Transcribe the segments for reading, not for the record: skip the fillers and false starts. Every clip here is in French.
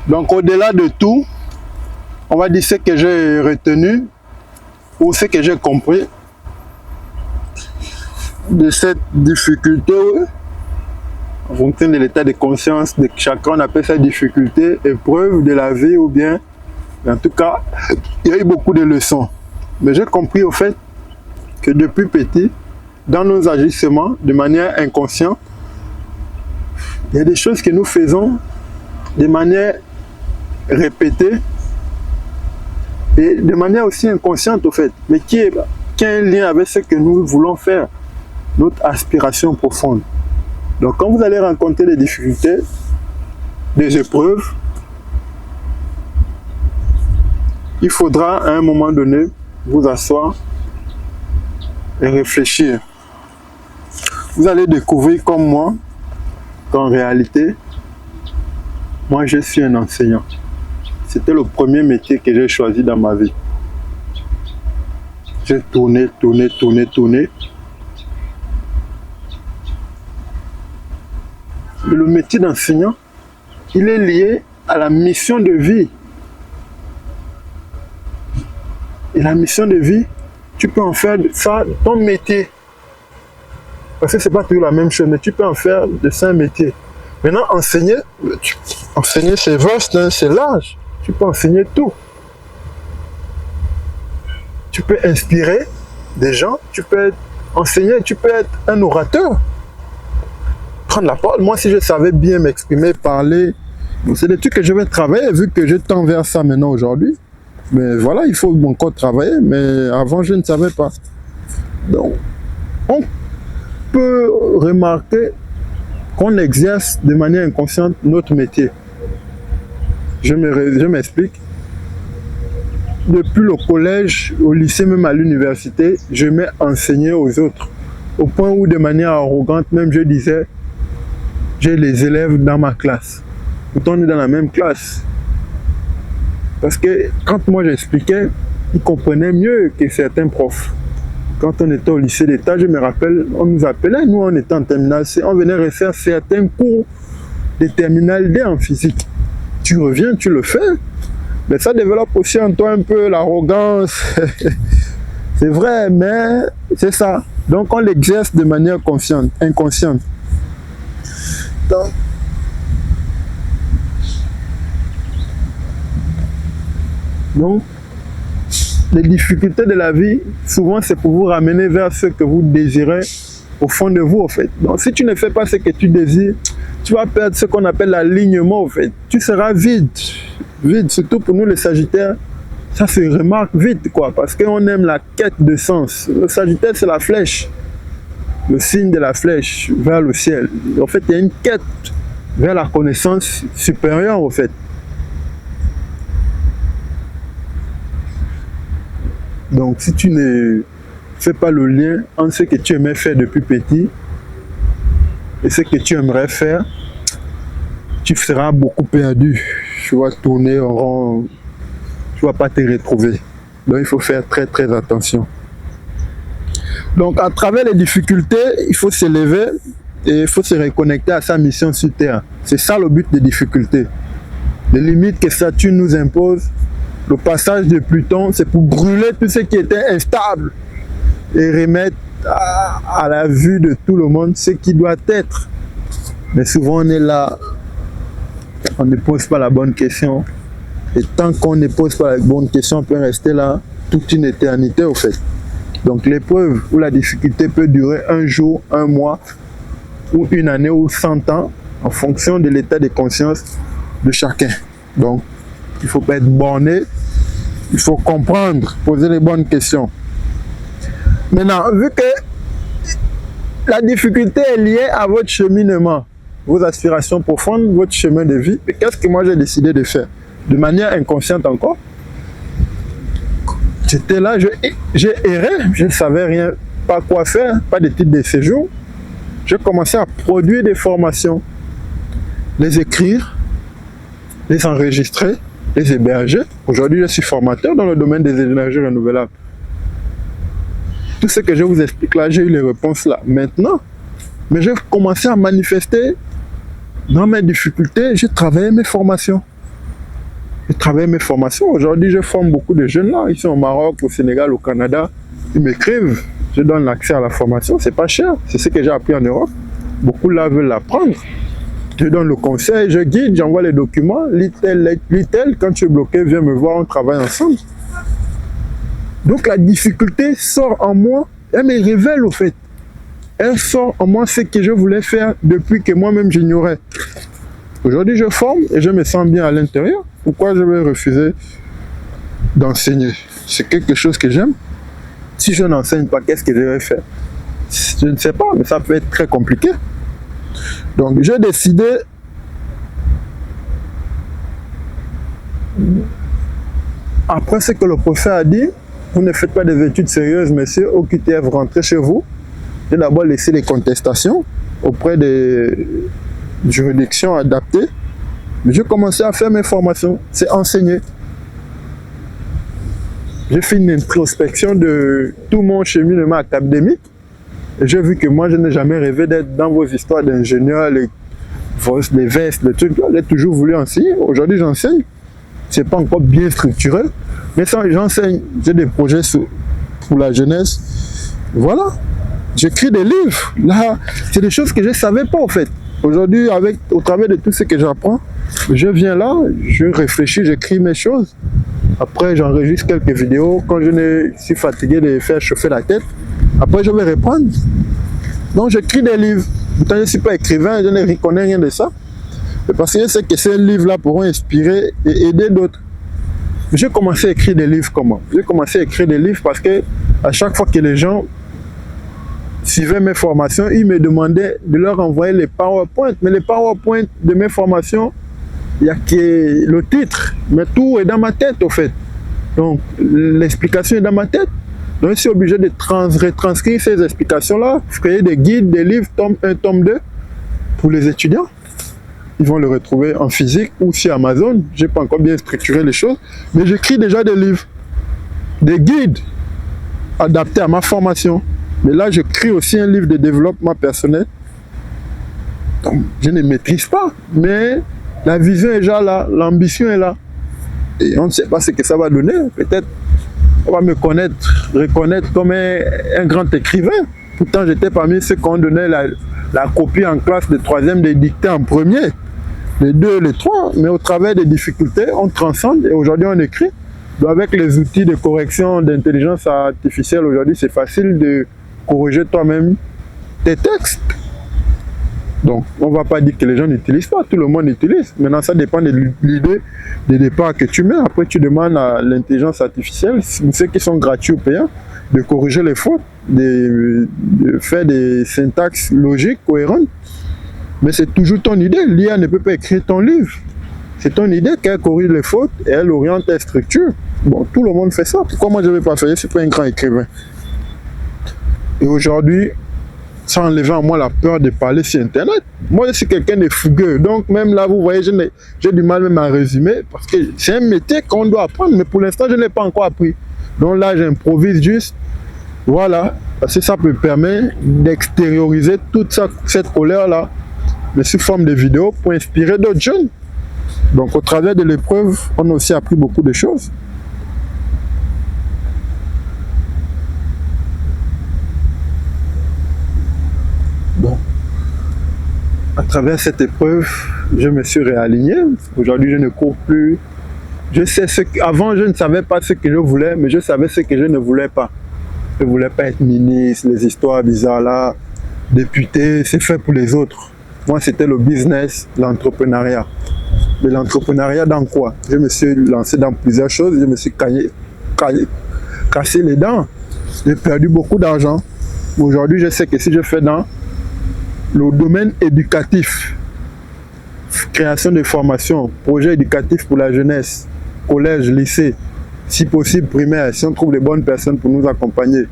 Donc au-delà de tout, on va dire ce que j'ai retenu ou ce que j'ai compris de cette difficulté en fonction de l'état de conscience de chacun. On appelle ça difficulté, épreuve de la vie ou bien, en tout cas, il y a eu beaucoup de leçons. Mais j'ai compris au fait que depuis petit, dans nos agissements, de manière inconsciente, il y a des choses que nous faisons de manière répétée et de manière aussi inconsciente au fait, mais qui a un lien avec ce que nous voulons faire, notre aspiration profonde. Donc quand vous allez rencontrer des difficultés, des épreuves, il faudra à un moment donné vous asseoir et réfléchir. Vous allez découvrir comme moi qu'en réalité, moi je suis un enseignant. C'était le premier métier que j'ai choisi dans ma vie. J'ai tourné. Le métier d'enseignant, il est lié à la mission de vie. Et la mission de vie, tu peux en faire de ça ton métier. Parce que ce n'est pas toujours la même chose, mais tu peux en faire de ça un métier. Maintenant, enseigner c'est vaste, hein, c'est large. Tu peux enseigner tout. Tu peux inspirer des gens, tu peux enseigner, tu peux être un orateur. Prendre la parole. Moi, si je savais bien m'exprimer, parler, c'est des trucs que je vais travailler, vu que je tends vers ça maintenant aujourd'hui. Mais voilà, il faut encore travailler, mais avant, je ne savais pas. Donc, on peut remarquer qu'on exerce de manière inconsciente notre métier. Je m'explique. Depuis le collège, au lycée, même à l'université, je m'ai enseigné aux autres. Au point où, de manière arrogante, même je disais, j'ai les élèves dans ma classe. Pourtant, on est dans la même classe. Parce que quand moi j'expliquais, ils comprenaient mieux que certains profs. Quand on était au lycée d'État, je me rappelle, on nous appelait, nous on était en terminale C, on venait refaire certains cours de terminale D en physique. Tu reviens, tu le fais. Mais ça développe aussi en toi un peu l'arrogance. C'est vrai, mais c'est ça. Donc on l'exerce de manière inconsciente. Donc, les difficultés de la vie, souvent c'est pour vous ramener vers ce que vous désirez au fond de vous, en fait. Donc, si tu ne fais pas ce que tu désires, tu vas perdre ce qu'on appelle l'alignement, en fait. Tu seras vide, surtout pour nous les Sagittaires. Ça se remarque vite, quoi, parce qu'on aime la quête de sens. Le Sagittaire, c'est la flèche, le signe de la flèche vers le ciel. En fait, il y a une quête vers la connaissance supérieure, en fait. Donc, si tu ne fais pas le lien entre ce que tu aimais faire depuis petit et ce que tu aimerais faire, tu seras beaucoup perdu. Tu vas tourner en rond, tu ne vas pas te retrouver. Donc, il faut faire très très attention. Donc, à travers les difficultés, il faut s'élever et il faut se reconnecter à sa mission sur Terre. C'est ça le but des difficultés. Les limites que Saturne nous impose. Le passage de Pluton, c'est pour brûler tout ce qui était instable et remettre à la vue de tout le monde ce qui doit être. Mais souvent on est là, on ne pose pas la bonne question. Et tant qu'on ne pose pas la bonne question, on peut rester là toute une éternité au fait. Donc l'épreuve ou la difficulté peut durer un jour, un mois, ou une année ou 100 ans, en fonction de l'état de conscience de chacun. Donc, il ne faut pas être borné, il faut comprendre, poser les bonnes questions. Maintenant, vu que la difficulté est liée à votre cheminement, vos aspirations profondes, votre chemin de vie, qu'est-ce que moi j'ai décidé de faire? De manière inconsciente encore. J'étais là, j'ai erré, je ne savais rien, pas quoi faire, pas de titre de séjour. J'ai commencé à produire des formations, les écrire, les enregistrer, les héberger. Aujourd'hui, je suis formateur dans le domaine des énergies renouvelables. Tout ce que je vous explique là, j'ai eu les réponses là. Maintenant, mais j'ai commencé à manifester dans mes difficultés, j'ai travaillé mes formations. je travaille mes formations. Aujourd'hui, je forme beaucoup de jeunes là. Ils sont au Maroc, au Sénégal, au Canada. Ils m'écrivent. Je donne l'accès à la formation. C'est pas cher. C'est ce que j'ai appris en Europe. Beaucoup là veulent l'apprendre. Je donne le conseil, je guide, j'envoie les documents. Lis tel. Quand tu es bloqué, viens me voir, on travaille ensemble. Donc la difficulté sort en moi. Elle me révèle au fait. Elle sort en moi ce que je voulais faire depuis que moi-même j'ignorais. Aujourd'hui, je forme et je me sens bien à l'intérieur. Pourquoi je vais refuser d'enseigner? C'est quelque chose que j'aime. Si je n'enseigne pas, qu'est-ce que je vais faire? Je ne sais pas, mais ça peut être très compliqué. Donc, j'ai décidé après ce que le professeur a dit, vous ne faites pas des études sérieuses, monsieur, au QTF, rentrez chez vous. J'ai d'abord laissé les contestations auprès des juridictions adaptées. Mais j'ai commencé à faire mes formations, c'est enseigner. J'ai fait une introspection de tout mon cheminement académique. Et j'ai vu que moi, je n'ai jamais rêvé d'être dans vos histoires d'ingénieurs, les vestes, les trucs. J'ai toujours voulu enseigner. Aujourd'hui, j'enseigne. Ce n'est pas encore bien structuré. Mais ça, j'enseigne. J'ai des projets pour la jeunesse. Voilà. J'écris des livres. Là, c'est des choses que je ne savais pas, en fait. Aujourd'hui, au travers de tout ce que j'apprends, je viens là, je réfléchis, j'écris mes choses. Après, j'enregistre quelques vidéos. Quand je suis fatigué de faire chauffer la tête, après, je vais répondre. Donc, j'écris des livres. Pourtant, je ne suis pas écrivain, je ne connais rien de ça. Mais parce que je sais que ces livres-là pourront inspirer et aider d'autres. J'ai commencé à écrire des livres comment? J'ai commencé à écrire des livres parce que à chaque fois que les gens suivaient mes formations, ils me demandaient de leur envoyer les PowerPoint. Mais les PowerPoint de mes formations, il n'y a que le titre. Mais tout est dans ma tête, au fait. Donc, l'explication est dans ma tête. Donc, je suis obligé de retranscrire ces explications-là, créer des guides, des livres, tome 1, tome 2, pour les étudiants. Ils vont le retrouver en physique ou sur Amazon. Je n'ai pas encore bien structuré les choses, mais j'écris déjà des livres, des guides adaptés à ma formation. Mais là, j'écris aussi un livre de développement personnel. Donc, je ne maîtrise pas, mais la vision est déjà là, l'ambition est là. Et on ne sait pas ce que ça va donner. Peut-être on va me reconnaître comme un grand écrivain. Pourtant, j'étais parmi ceux qui ont donné la copie en classe de 3e des dictées en premier, les 2, les 3. Mais au travers des difficultés, on transcende et aujourd'hui, on écrit. Donc, avec les outils de correction d'intelligence artificielle, aujourd'hui, c'est facile de corriger toi-même tes textes. Donc, on ne va pas dire que les gens n'utilisent pas, tout le monde utilise. Maintenant, ça dépend de l'idée de départ que tu mets. Après, tu demandes à l'intelligence artificielle, ceux qui sont gratuits ou payants, de corriger les fautes, de faire des syntaxes logiques, cohérentes. Mais c'est toujours ton idée. L'IA ne peut pas écrire ton livre. C'est ton idée qu'elle corrige les fautes et elle oriente la structure. Bon, tout le monde fait ça. Pourquoi moi je ne vais pas faire? Je ne suis pas un grand écrivain. Et aujourd'hui, ça enlève en moi la peur de parler sur Internet. Moi, je suis quelqu'un de fougueux. Donc, même là, vous voyez, j'ai du mal même à résumer parce que c'est un métier qu'on doit apprendre. Mais pour l'instant, je ne l'ai pas encore appris. Donc là, j'improvise juste. Voilà. Parce que ça me permet d'extérioriser toute cette colère-là, mais sous forme de vidéos pour inspirer d'autres jeunes. Donc, au travers de l'épreuve, on a aussi appris beaucoup de choses. Bon, à travers cette épreuve, je me suis réaligné. Aujourd'hui, je ne cours plus. Je sais avant, je ne savais pas ce que je voulais, mais je savais ce que je ne voulais pas. Je ne voulais pas être ministre, les histoires bizarres là, député, c'est fait pour les autres. Moi, c'était le business, l'entrepreneuriat. Mais l'entrepreneuriat dans quoi? Je me suis lancé dans plusieurs choses, je me suis cassé les dents. J'ai perdu beaucoup d'argent. Aujourd'hui, je sais que si je fais dans le domaine éducatif, création de formation, projet éducatif pour la jeunesse, collège, lycée, si possible primaire, si on trouve les bonnes personnes pour nous accompagner,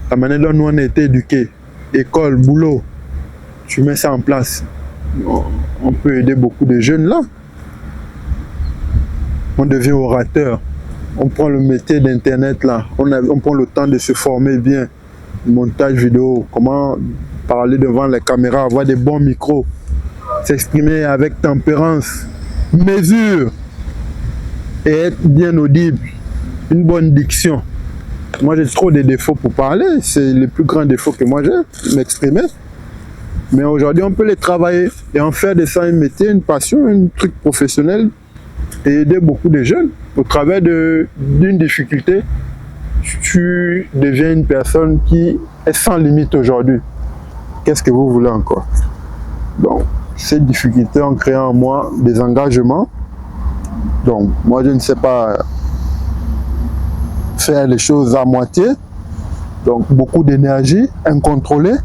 la manière dont nous on a été éduqués, école, boulot, tu mets ça en place, on peut aider beaucoup de jeunes là. On devient orateur, on prend le métier d'internet là, on prend le temps de se former bien, montage vidéo, comment parler devant les caméras, avoir des bons micros, s'exprimer avec tempérance, mesure et être bien audible, une bonne diction. Moi, j'ai trop de défauts pour parler, c'est le plus grand défaut que moi j'ai, m'exprimer. Mais aujourd'hui, on peut les travailler et en faire de ça un métier, une passion, un truc professionnel et aider beaucoup de jeunes. Au travers d'une difficulté, tu deviens une personne qui est sans limite aujourd'hui. Qu'est-ce que vous voulez encore? Donc, cette difficulté ont créé en moi des engagements. Donc, moi, je ne sais pas faire les choses à moitié. Donc, beaucoup d'énergie incontrôlée.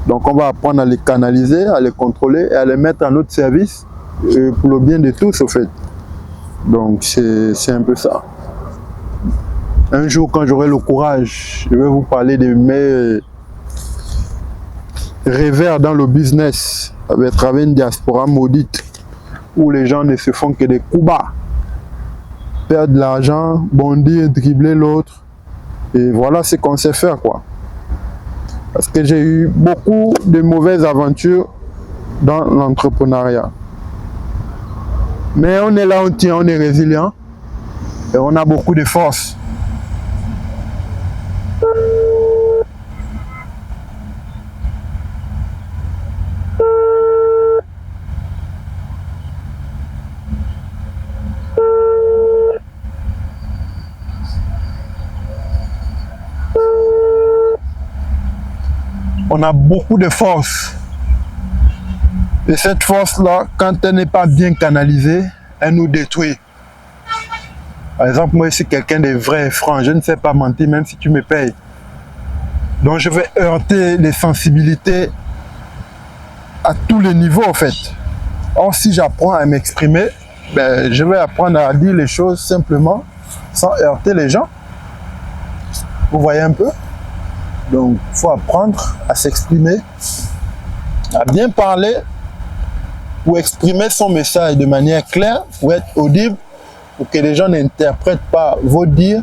Donc, on va apprendre à les canaliser, à les contrôler et à les mettre à notre service pour le bien de tous, au fait. Donc, c'est un peu ça. Un jour, quand j'aurai le courage, je vais vous parler de mes revers dans le business à travers une diaspora maudite où les gens ne se font que des coups bas, perdre de l'argent, bondir, dribbler l'autre. Et voilà ce qu'on sait faire, quoi. Parce que j'ai eu beaucoup de mauvaises aventures dans l'entrepreneuriat. Mais on est là, on tient, on est résilient et on a beaucoup de force. On a beaucoup de force. Et cette force-là, quand elle n'est pas bien canalisée, elle nous détruit. Par exemple, moi, je suis quelqu'un de vrai et franc. Je ne sais pas mentir, même si tu me payes. Donc, je vais heurter les sensibilités à tous les niveaux, en fait. Or, si j'apprends à m'exprimer, ben, je vais apprendre à dire les choses simplement, sans heurter les gens. Vous voyez un peu? Donc, il faut apprendre à s'exprimer, à bien parler, pour exprimer son message de manière claire, pour être audible, pour que les gens n'interprètent pas vos dires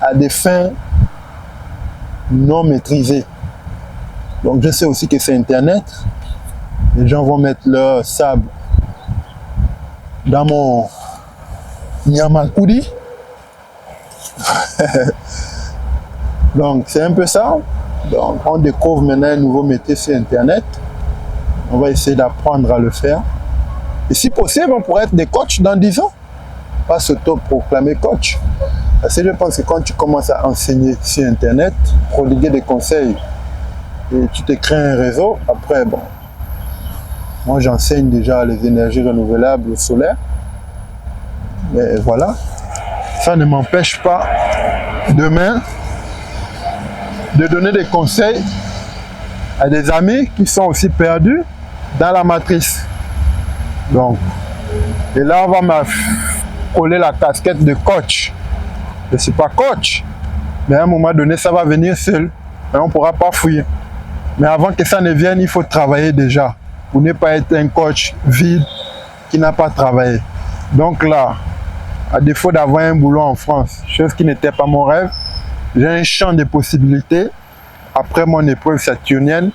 à des fins non maîtrisées. Donc, je sais aussi que c'est Internet. Les gens vont mettre leur sable dans mon Nyamakudi. Donc, c'est un peu ça. Donc, on découvre maintenant un nouveau métier sur Internet. On va essayer d'apprendre à le faire. Et si possible, on pourrait être des coachs dans 10 ans. Pas s'auto-proclamer coach. Parce que je pense que quand tu commences à enseigner sur Internet, prodiguer des conseils, et tu te crées un réseau, après, bon, moi j'enseigne déjà les énergies renouvelables au solaire. Mais voilà, ça ne m'empêche pas demain de donner des conseils à des amis qui sont aussi perdus dans la matrice. Donc, et là, on va me coller la casquette de coach. Je ne suis pas coach, mais à un moment donné, ça va venir seul. Et on ne pourra pas fouiller. Mais avant que ça ne vienne, il faut travailler déjà. Pour ne pas être un coach vide qui n'a pas travaillé. Donc là, à défaut d'avoir un boulot en France, chose qui n'était pas mon rêve, j'ai un champ de possibilités. Après mon épreuve saturnienne,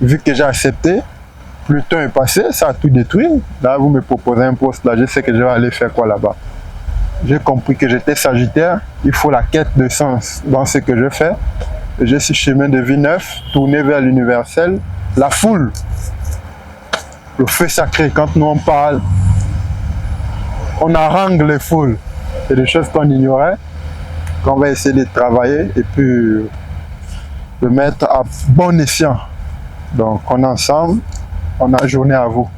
vu que j'ai accepté, Pluton est passé, ça a tout détruit. Là, vous me proposez un poste, là, je sais que je vais aller faire quoi là-bas. J'ai compris que j'étais Sagittaire, il faut la quête de sens dans ce que je fais. Je suis chemin de vie neuf, tourné vers l'universel, la foule, le feu sacré. Quand nous on parle, on harangue les foules. C'est des choses qu'on ignorait, qu'on va essayer de travailler et puis de mettre à bon escient. Donc on est ensemble, on a journée à vous.